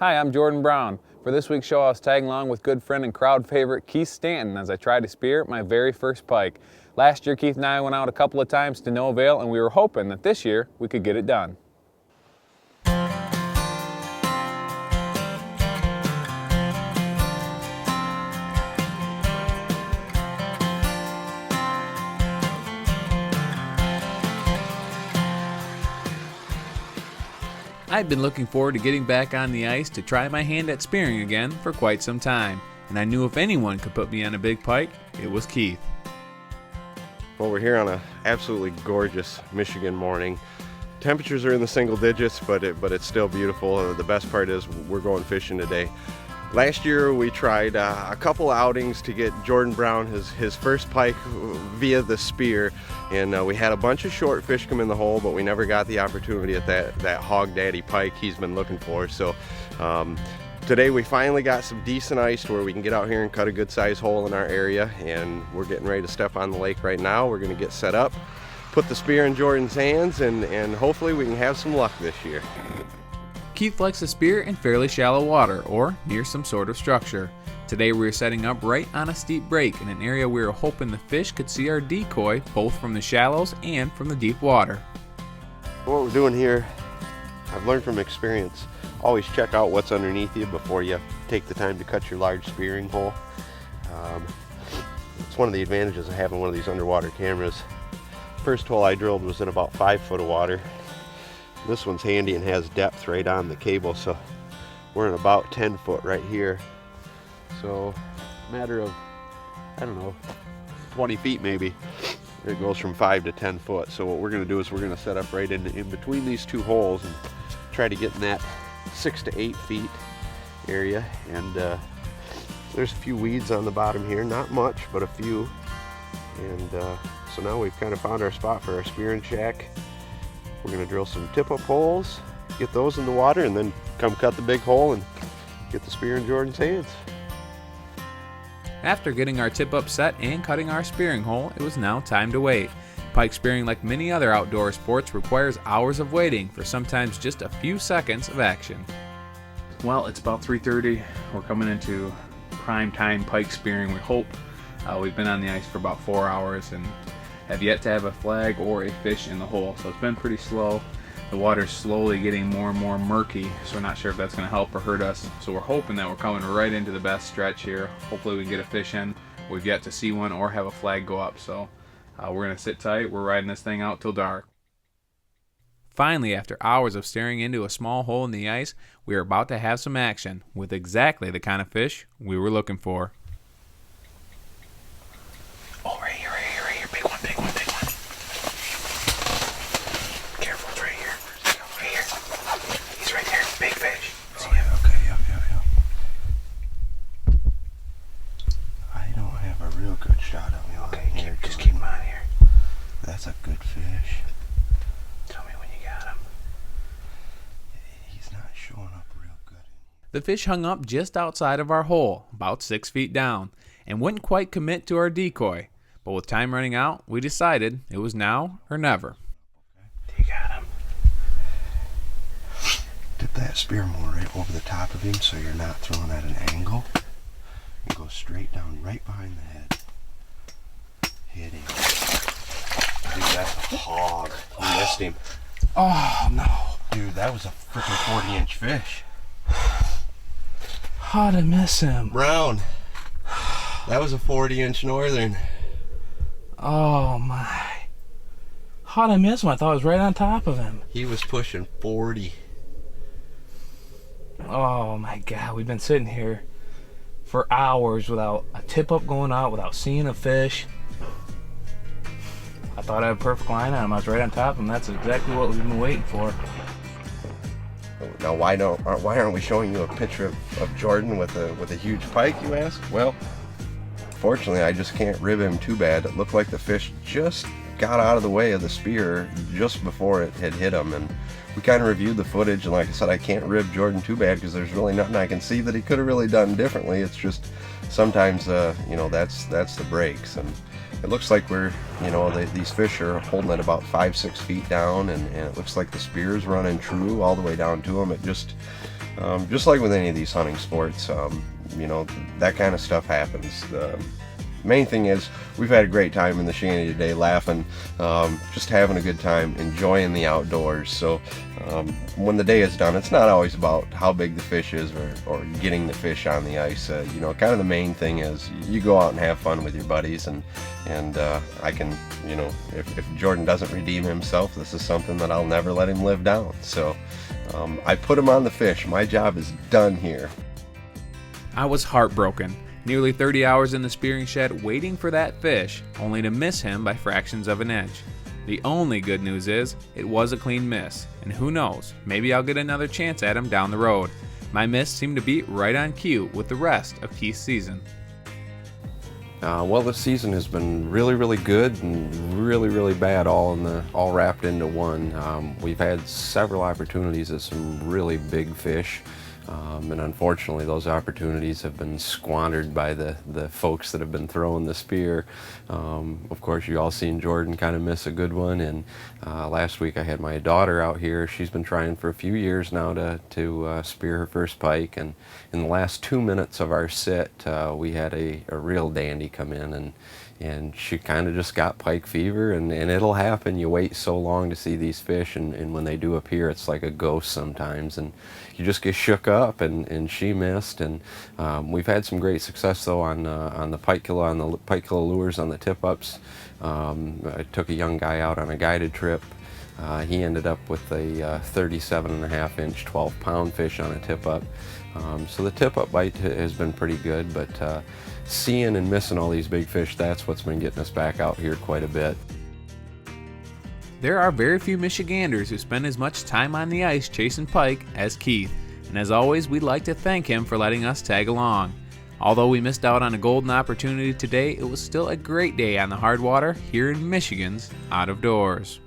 Hi, I'm Jordan Browne. For this week's show, I was tagging along with good friend and crowd favorite Keith Stanton as I tried to spear my very first pike. Last year, Keith and I went out a couple of times to no avail, and we were hoping that this year we could get it done. I'd been looking forward to getting back on the ice to try my hand at spearing again for quite some time, and I knew if anyone could put me on a big pike, it was Keith. Well, we're here on an absolutely gorgeous Michigan morning. Temperatures are in the single digits, but it's still beautiful. The best part is we're going fishing today. Last year we tried a couple outings to get Jordan Browne his first pike via the spear, and we had a bunch of short fish come in the hole, but we never got the opportunity at that hog daddy pike he's been looking for. So today we finally got some decent ice to where we can get out here and cut a good size hole in our area, and we're getting ready to step on the lake right now. We're going to get set up, put the spear in Jordan's hands, and hopefully we can have some luck this year. Keith likes to spear in fairly shallow water or near some sort of structure. Today we are setting up right on a steep break in an area we were hoping the fish could see our decoy both from the shallows and from the deep water. What we're doing here, I've learned from experience, always check out what's underneath you before you take the time to cut your large spearing hole. It's one of the advantages of having one of these underwater cameras. First hole I drilled was in about 5 foot of water. This one's handy and has depth right on the cable, so we're in about 10 foot right here. So a matter of, I don't know, 20 feet maybe. It goes from 5 to 10 foot. So what we're going to do is we're going to set up right in between these two holes and try to get in that 6 to 8 feet area. And there's a few weeds on the bottom here, not much, but a few. And so now we've kind of found our spot for our spearing shack. We're going to drill some tip-up holes, get those in the water, and then come cut the big hole and get the spear in Jordan's hands. After getting our tip-up set and cutting our spearing hole, it was now time to wait. Pike spearing, like many other outdoor sports, requires hours of waiting for sometimes just a few seconds of action. Well, it's about 3:30. We're coming into prime time pike spearing, we hope. We've been on the ice for about 4 hours and have yet to have a flag or a fish in the hole, so it's been pretty slow. The water's slowly getting more and more murky, so we're not sure if that's going to help or hurt us. So we're hoping that we're coming right into the best stretch here. Hopefully we can get a fish in. We've yet to see one or have a flag go up, so we're going to sit tight. We're riding this thing out till dark. Finally, after hours of staring into a small hole in the ice, we are about to have some action with exactly the kind of fish we were looking for. Oh, right here. Big one. Careful, it's right here. Right here. He's right there. Big fish. See him? Okay, yeah. I don't have a real good shot of him. Okay, just keep him on here. That's a good fish. Tell me when you got him. He's not showing up real good. The fish hung up just outside of our hole, about 6 feet down, and wouldn't quite commit to our decoy. But with time running out, we decided it was now or never. You got him. Dip that spear more right over the top of him so you're not throwing at an angle. And go straight down right behind the head. Hit him. Dude, that's a hog. You missed him. Oh, no. Dude, that was a freaking 40-inch fish. How'd I miss him? Browne. That was a 40-inch northern. Oh, my. How'd I miss him? I thought I was right on top of him. He was pushing 40. Oh, my God. We've been sitting here for hours without a tip-up going out, without seeing a fish. I thought I had a perfect line on him. I was right on top of him. That's exactly what we've been waiting for. Now why aren't we showing you a picture of Jordan with a huge pike, you ask? Well, fortunately I just can't rib him too bad. It looked like the fish just got out of the way of the spear just before it had hit him, and we kind of reviewed the footage, and like I said, I can't rib Jordan too bad because there's really nothing I can see that he could have really done differently. It's just sometimes that's the breaks, and it looks like these fish are holding at about 5-6 feet down, and it looks like the spear's running true all the way down to them. It just Just like with any of these hunting sports, you know, that kind of stuff happens. The main thing is we've had a great time in the shanty today, laughing, just having a good time, enjoying the outdoors. So when the day is done, it's not always about how big the fish is or getting the fish on the ice. You know, kind of the main thing is you go out and have fun with your buddies, and I can, you know, if Jordan doesn't redeem himself, this is something that I'll never let him live down. So I put him on the fish. My job is done here. I was heartbroken. Nearly 30 hours in the spearing shed waiting for that fish, only to miss him by fractions of an inch. The only good news is, it was a clean miss, and who knows, maybe I'll get another chance at him down the road. My miss seemed to be right on cue with the rest of Keith's season. Well, this season has been really good and really bad, all wrapped into one. We've had several opportunities at some really big fish. And unfortunately those opportunities have been squandered by the folks that have been throwing the spear. Of course, you all seen Jordan kind of miss a good one, and last week I had my daughter out here. She's been trying for a few years now to spear her first pike, and in the last 2 minutes of our sit we had a real dandy come in, and she kind of just got pike fever, and it'll happen. You wait so long to see these fish, and when they do appear, it's like a ghost sometimes, and you just get shook up, and she missed. And we've had some great success though on the pike killer lures on the tip-ups. I took a young guy out on a guided trip. He ended up with a 37.5-inch 12-pound fish on a tip-up. So the tip-up bite has been pretty good, but seeing and missing all these big fish, that's what's been getting us back out here quite a bit. There are very few Michiganders who spend as much time on the ice chasing pike as Keith, and as always, we'd like to thank him for letting us tag along. Although we missed out on a golden opportunity today, it was still a great day on the hard water here in Michigan's Out of Doors.